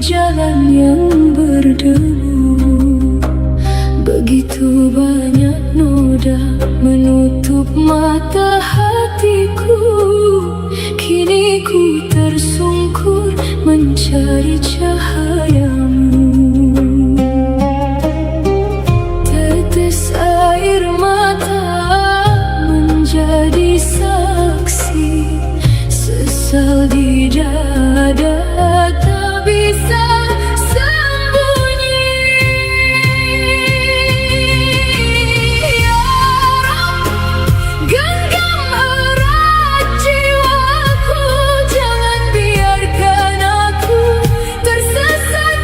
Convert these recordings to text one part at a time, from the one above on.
jalan yang berdebu. Begitu banyak noda menutup mata hatiku. Kini ku tersungkur mencari cahayamu. Tetes air mata menjadi saksi. Sesal di dada tak bisa sembunyi. Ya Rabb, genggam erat jiwaku. Jangan biarkan aku tersesat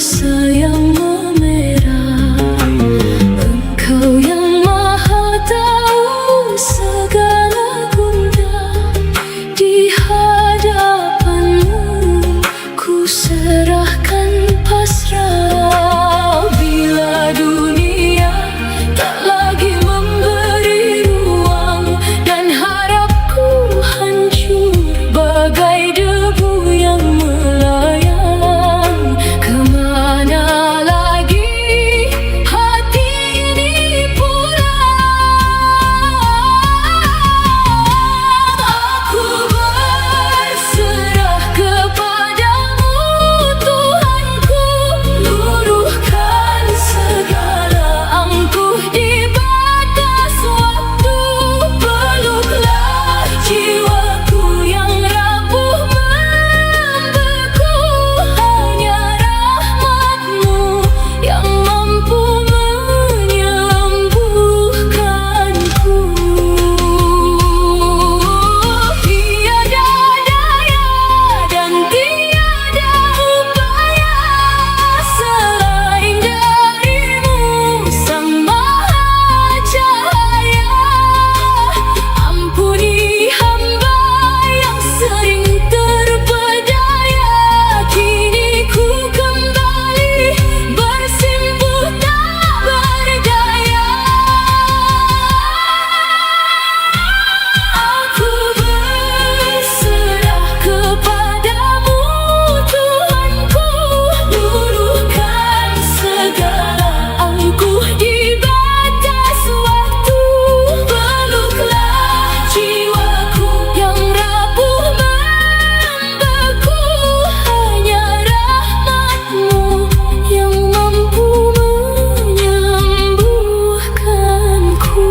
masa yang memerah. Engkau yang maha tahu segala gundah, di hadapanmu ku serahkan pasrah. Bila dunia tak lagi memberi ruang dan harapku hancur bagai debu yang melayang, kemana lagi hati ini pulang? Aku berserah kepadamu Tuhanku, luruhkan segala angkuh di batas waktu. Peluklah jiwaku yang rapuh membeku, hanya rahmat-Mu yang mampu menyembuhkanku. Tiada daya dan tiada upaya selain dari-Mu, Sang Maha Cahaya. Ampuni hamba yang sering terpedaya, kini ku kembali bersimpuh tak berdaya. Aku berserah kepadamu Tuhanku, luruhkan segala angkuh di batas waktu. Peluklah jiwaku yang rapuh membeku, hanya rahmat-Mu yang mampu menyembuhkanku.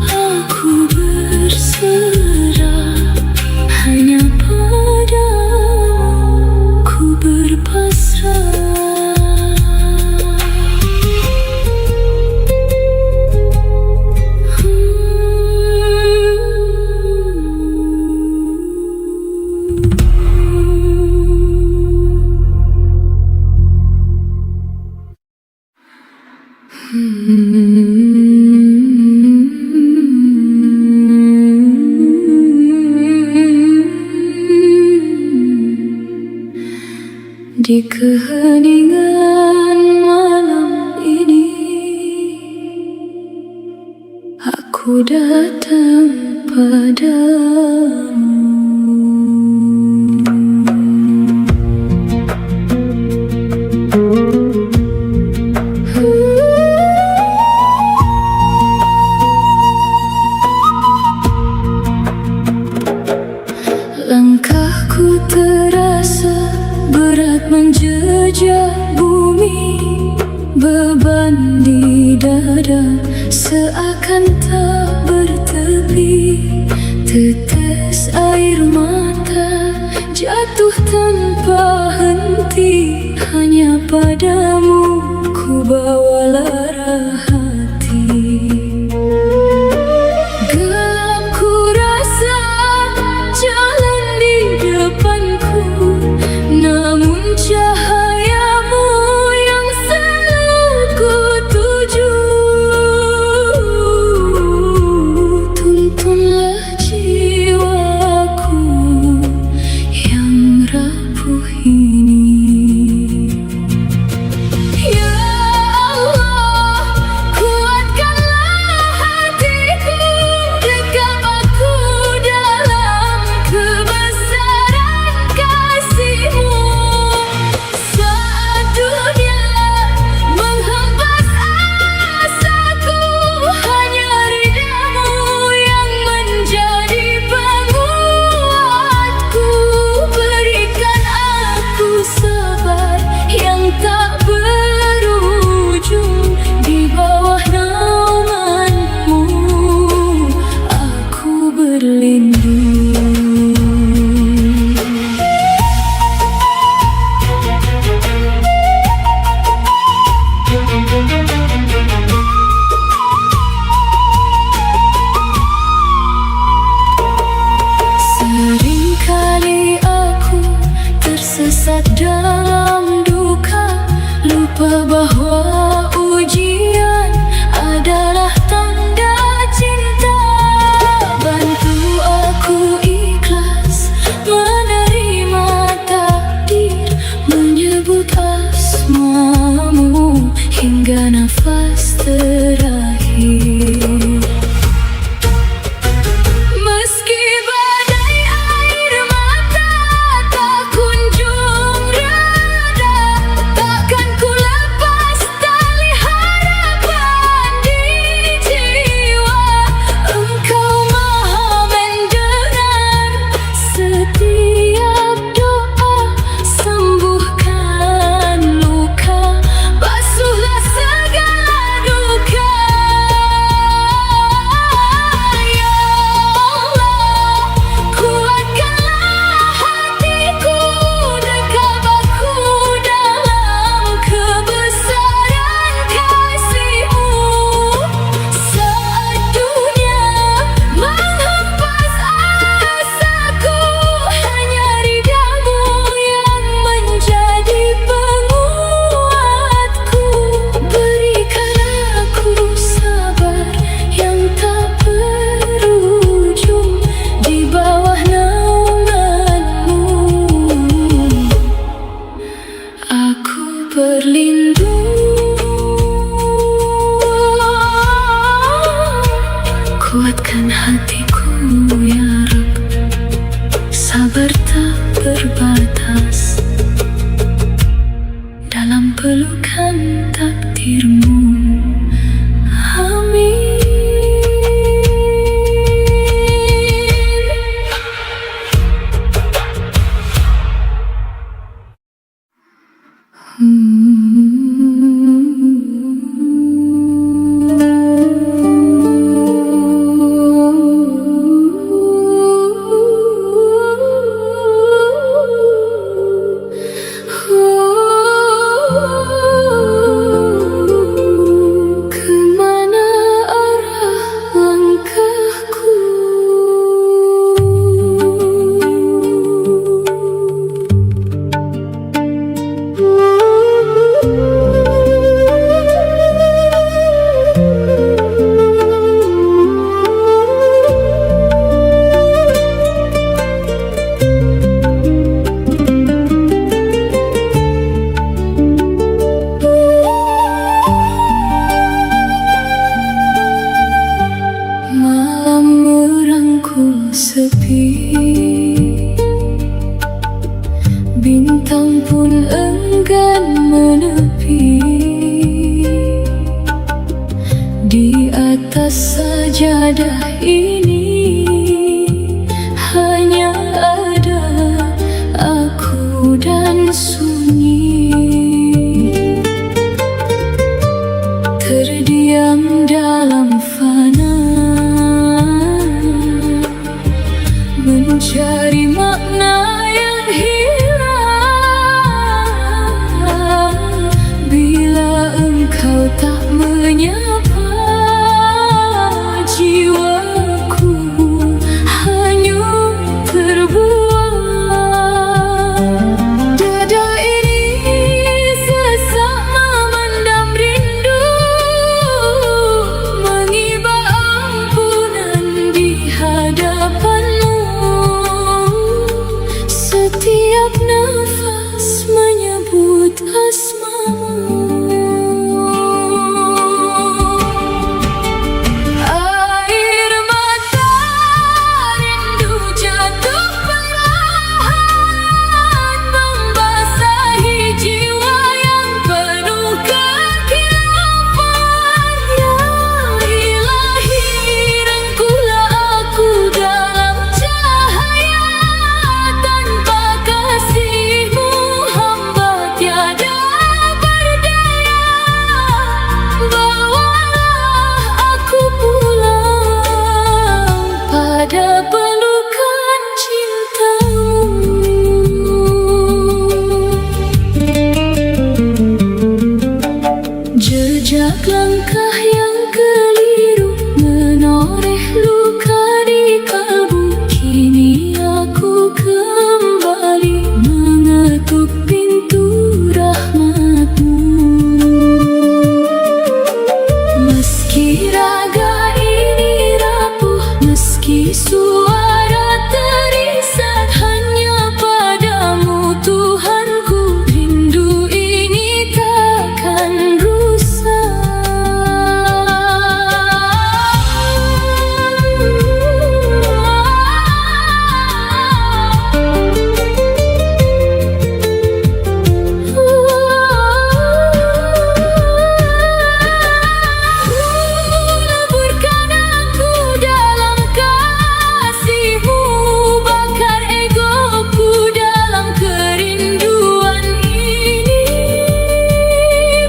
Aku berserah hanya padamu, ku berpasrah. Di keheningan malam ini, aku datang padamu. Langkahku terasa berat menjejak bumi, beban di dada seakan tak bertepi. Tetes air mata jatuh tanpa henti, hanya padamu ku bawa lara hati. Gelap ku rasa jalan di depanku, namun cahayamu yang selalu ku tuju. Tuntunlah jiwaku yang rapuh ini. Ya Di atas sajadah ini hanya ada aku dan sunyi, terdiam dalam fana, mencari makna yang hilang. Bila engkau tak menyapa, jiwaku hanyut terbuang. Dada ini sesak memendam rindu, mengiba ampunan di hadapanmu. Setiap nafas menyebut asmamu. Air mata rindu jatuh perlahan, membasahi jiwa yang penuh kekhilafan. Ya Ilahi, rangkulah aku dalam cahaya. Tanpa kasih-Mu hamba tiada berdaya. Bawalah aku pulang pada pelukan cinta-Mu. Jejak langkah yang keliru menoreh luka di kalbu. Kini aku kembali mengetuk pintu rahmat-Mu. Meski raga ini rapuh, meski suara terisak, hanya padamu Tuhanku rindu ini takkan leburkan aku dalam kasih-Mu, bakar egoku dalam kerinduan ini.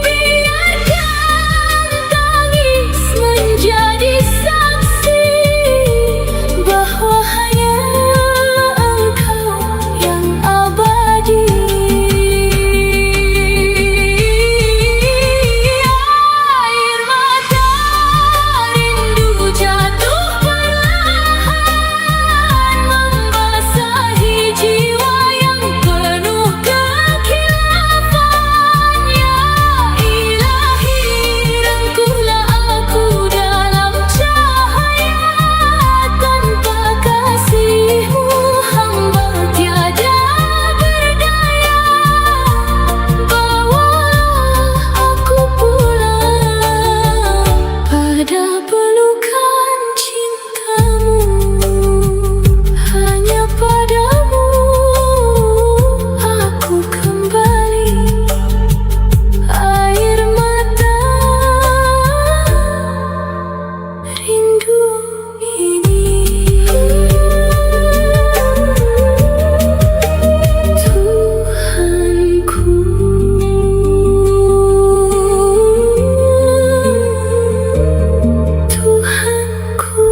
Biarkan tangis menjadi saksi bahwa hanya Engkau yang abadi. Air mata rindu jatuh perlahan, membasahi jiwa yang penuh kekhilafan. Ya Ilahi, rangkulah aku dalam cahaya. Tanpa kasih-Mu hamba tiada berdaya. Bawalah aku pulang pada pelukan cinta-Mu. Hanya padamu aku kembali. Air mata rindu ini. Tuhanku, Tuhanku.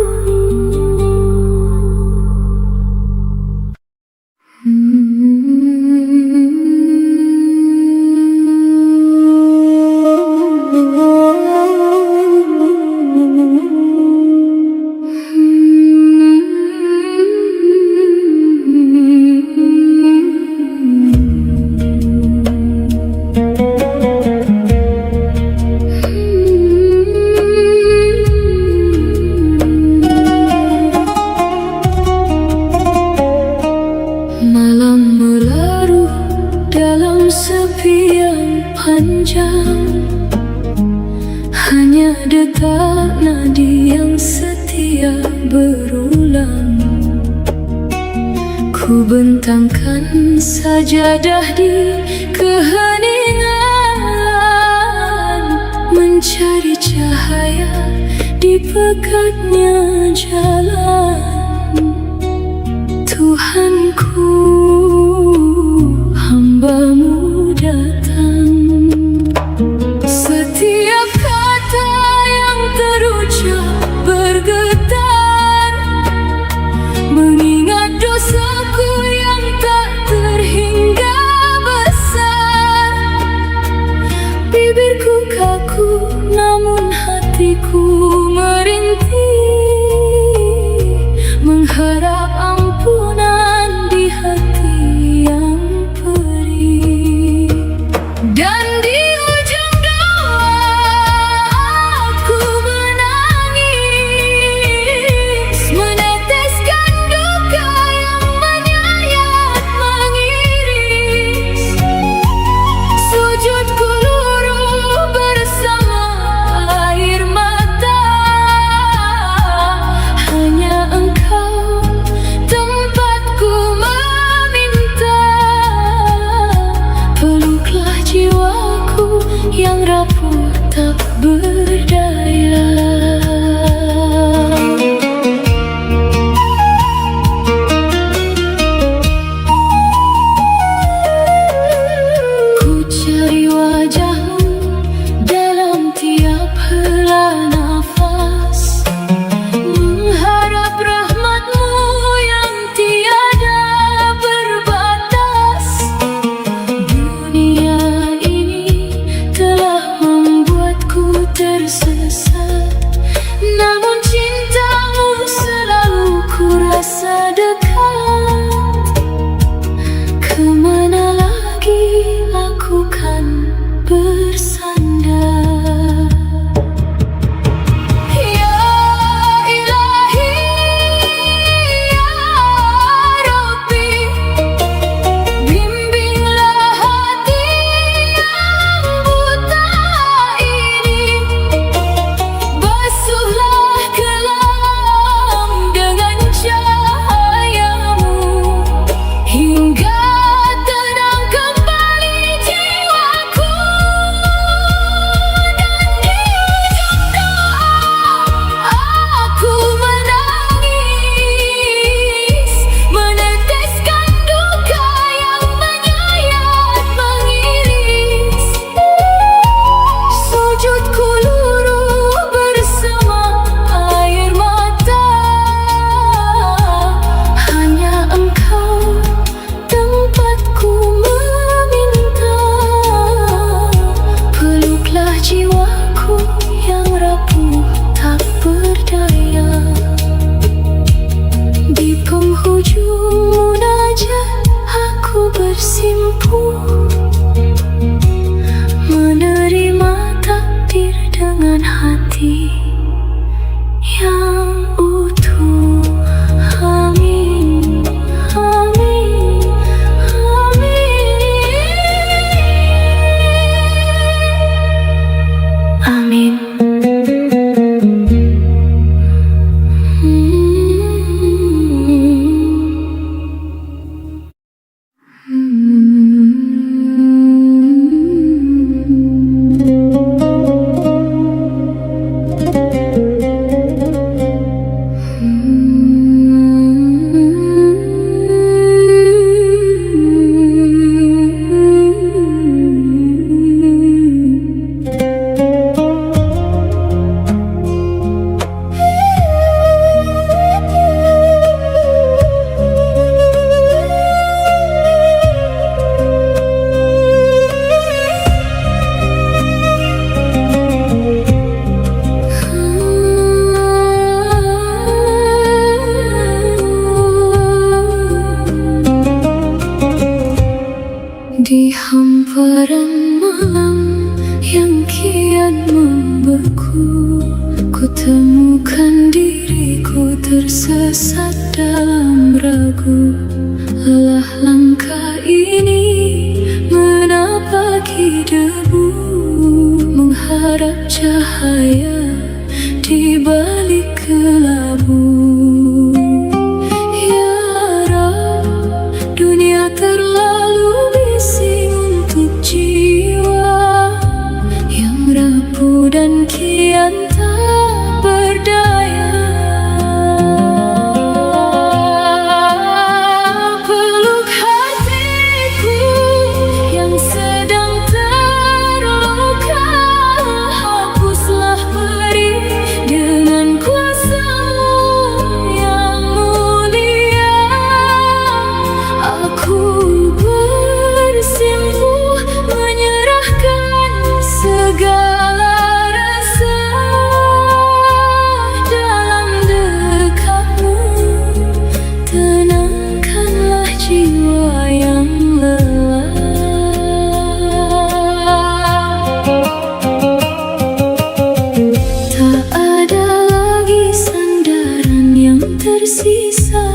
Malam melarut dalam sepi yang panjang, hanya detak nadi yang setia berulang. Ku bentangkan sajadah di keheningan, mencari cahaya di pekatnya jalan. Tuhanku, hamba-Mu datang. Setiap kata yang terucap bergetar, mengingat dosaku yang tak terhingga besar. Bibirku kaku, namun hatiku merintih, mengharap ampunan di hati yang perih. Dan di ujung doa aku menangis, meneteskan duka yang menyayat mengiris. Sujudku luruh bersama air mata, hanya Engkau tempatku meminta. Peluklah jiwaku yang rapuh tak berdaya. Ku cari wajah-Mu dalam tiap hela nafas, mengharap rahmat-Mu yang tiada berbatas. Dunia ini telah membuatku tersesat, namun cinta-Mu selalu ku rasa dekat. Kemana lagi aku kan bersandar? Ya Ilahi, Ya Rabbi, bimbinglah hati yang buta ini. Basuhlah kelam dengan cahaya-Mu, hingga tenang kembali jiwaku. Aku menangis, meneteskan duka yang menyayat mengiris. Sujudku luruh bersama air mata, hanya Engkau tempatku meminta. Peluklah jiwaku yang rapuh tak berdaya. Di penghujung munajat aku bersimpuh, menerima takdir dengan hati yang utuh. Amin, amin, amin, amin. Di hamparan malam yang kian membeku, ku temukan diriku tersesat dalam ragu. Lelah langkah ini menapaki debu, mengharap cahaya di balik kelabu. Ya Rab, dunia terlalu bising untuk jiwa yang rapuh dan kian tak berdaya. tersisa.